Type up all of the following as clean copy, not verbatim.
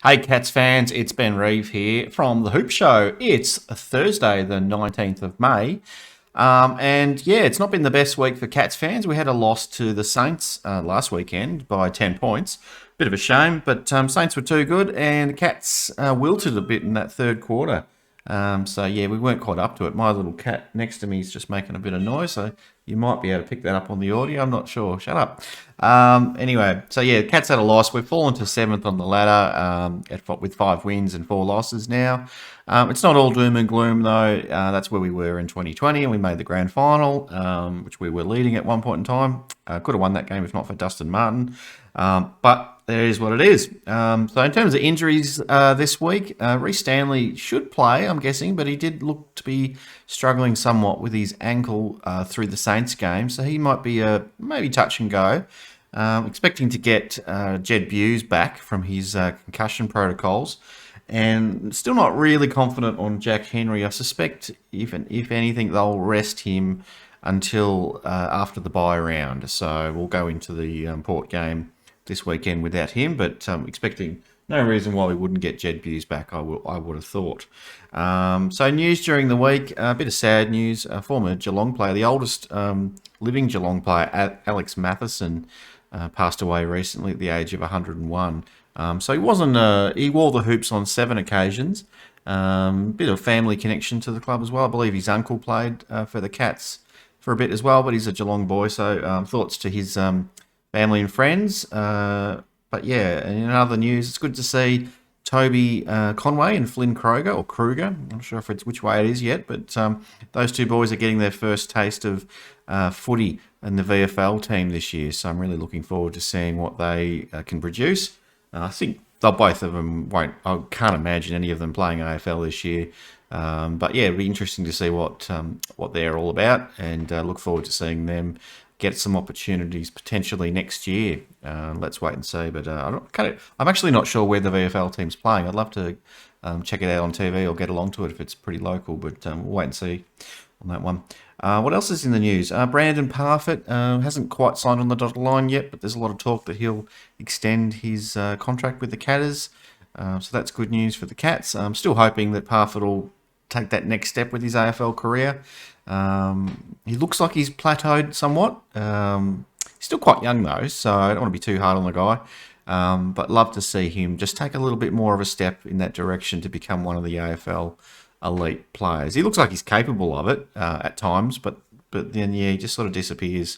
Hey Cats fans, it's Ben Reeve here from The Hoop Show. It's Thursday, the 19th of May. And yeah, it's not been the best week for Cats fans. We had a loss to the Saints last weekend by 10 points. Bit of a shame, but Saints were too good and Cats wilted a bit in that third quarter. So yeah, we weren't quite up to it. My little cat next to me is just making a bit of noise, so you might be able to pick that up on the audio. I'm not sure. Shut up. Anyway, so yeah, Cats had a loss. We've fallen to seventh on the ladder with 5 wins and 4 losses now. It's not all doom and gloom though. That's where we were in 2020, and we made the grand final, which we were leading at one point in time. Could have won that game if not for Dustin Martin. But there is what it is. So in terms of injuries this week, Reece Stanley should play, I'm guessing, but he did look to be struggling somewhat with his ankle through the Saints game, so he might be maybe touch and go. Expecting to get Jed Buse back from his concussion protocols, and still not really confident on Jack Henry. I suspect, if anything, they'll rest him until after the bye round. So we'll go into the Port game this weekend without him, but expecting no reason why we wouldn't get Jed Buse back, I would have thought. So news during the week, a bit of sad news. A former Geelong player, the oldest living Geelong player, Alex Matheson, passed away recently at the age of 101. So he wore the hoops on 7 occasions. Bit of family connection to the club as well. I believe his uncle played for the Cats for a bit as well, but he's a Geelong boy, so thoughts to his family and friends. But yeah, and in other news, it's good to see Toby Conway and Flynn Kruger. I'm not sure if it's which way it is yet, but those two boys are getting their first taste of footy in the VFL team this year. So I'm really looking forward to seeing what they can produce. I think both of them won't. I can't imagine any of them playing AFL this year. But yeah, it'll be interesting to see what they're all about, and look forward to seeing them get some opportunities potentially next year. Let's wait and see. But I'm actually not sure where the VFL team's playing. I'd love to check it out on TV or get along to it if it's pretty local, but we'll wait and see on that one. What else is in the news? Brandon Parfet hasn't quite signed on the dotted line yet, but there's a lot of talk that he'll extend his contract with the Catters. So that's good news for the Cats. I'm still hoping that Parfet will take that next step with his AFL career. He looks like he's plateaued somewhat. He's still quite young though, so I don't want to be too hard on the guy. But love to see him just take a little bit more of a step in that direction to become one of the AFL elite players. He looks like he's capable of it at times, but then yeah, he just sort of disappears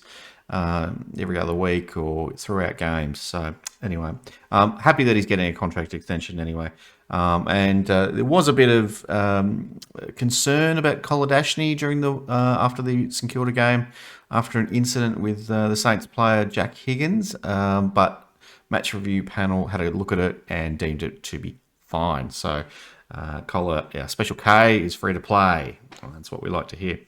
every other week or throughout games. So anyway, happy that he's getting a contract extension anyway. And there was a bit of concern about Koladashny during after the St Kilda game, after an incident with the Saints player Jack Higgins, but match review panel had a look at it and deemed it to be fine. So Special K is free to play. That's what we like to hear.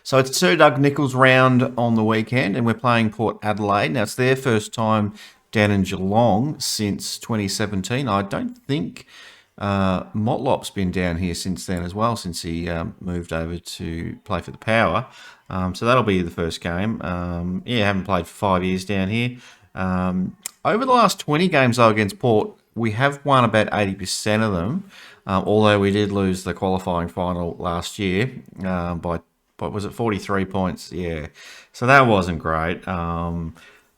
So it's Sir Doug Nicholls round on the weekend, and we're playing Port Adelaide. Now, it's their first time down in Geelong since 2017. I don't think Motlop's been down here since then as well, since he moved over to play for the Power. So that'll be the first game. Haven't played for 5 years down here. Over the last 20 games, though, against Port, we have won about 80% of them, although we did lose the qualifying final last year by, what was it, 43 points? Yeah, so that wasn't great.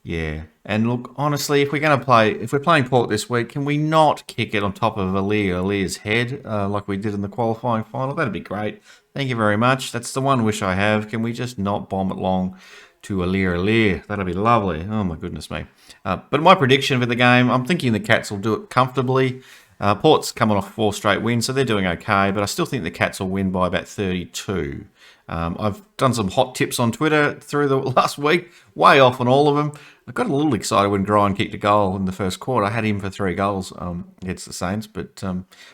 Yeah, and look, honestly, if we're playing Port this week, can we not kick it on top of Alia's head like we did in the qualifying final? That'd be great. Thank you very much. That's the one wish I have. Can we just not bomb it long to Alia? That'd be lovely. Oh my goodness me. But my prediction for the game, I'm thinking the Cats will do it comfortably. Port's coming off 4 straight wins, so they're doing okay, but I still think the Cats will win by about 32. I've done some hot tips on Twitter through the last week, way off on all of them. I got a little excited when Grind kicked a goal in the first quarter. I had him for 3 goals against the Saints, but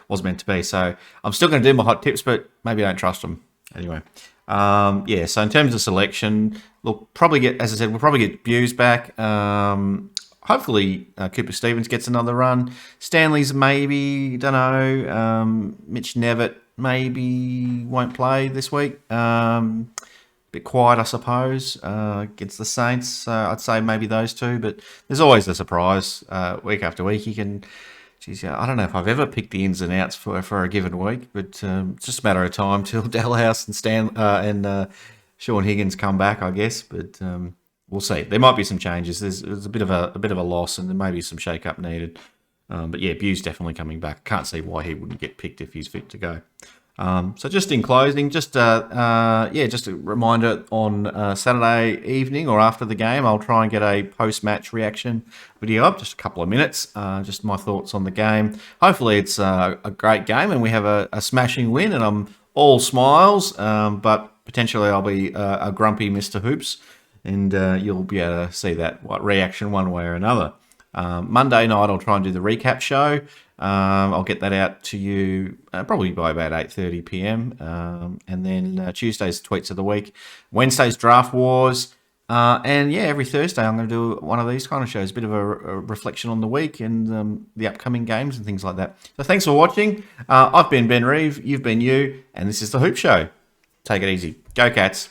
wasn't meant to be. So I'm still going to do my hot tips, but maybe I don't trust them. Anyway, so in terms of selection, look, we'll probably get Buse back. Hopefully Cooper Stevens gets another run. Stanley's maybe, don't know. Mitch Nevitt maybe won't play this week. Bit quiet, I suppose, against the Saints. I'd say maybe those two, but there's always the surprise week after week. You can Geez, yeah, I don't know if I've ever picked the ins and outs for a given week, but it's just a matter of time till Dalhouse and Sean Higgins come back, I guess. But we'll see. There might be some changes. There's a bit of a loss, and there may be some shake up needed. But yeah, Bew's definitely coming back. Can't see why he wouldn't get picked if he's fit to go. So just in closing, just a reminder on Saturday evening or after the game, I'll try and get a post-match reaction video up, just a couple of minutes, just my thoughts on the game. Hopefully it's a great game and we have a smashing win and I'm all smiles, but potentially I'll be a grumpy Mr. Hoops and you'll be able to see that reaction one way or another. Monday night, I'll try and do the recap show. I'll get that out to you probably by about 8:30 p.m. And then Tuesday's Tweets of the Week. Wednesday's Draft Wars. And yeah, every Thursday I'm going to do one of these kind of shows, a bit of a reflection on the week and the upcoming games and things like that. So thanks for watching. I've been Ben Reeve, you've been you, and this is The Hoop Show. Take it easy. Go Cats.